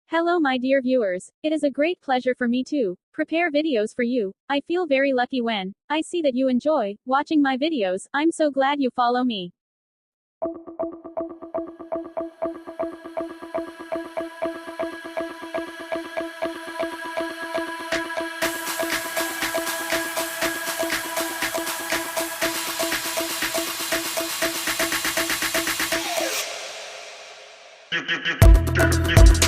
Hello my dear viewers, it is a great pleasure for me to prepare videos for you. I feel very lucky when I see that you enjoy watching my videos. I'm so glad you follow me. You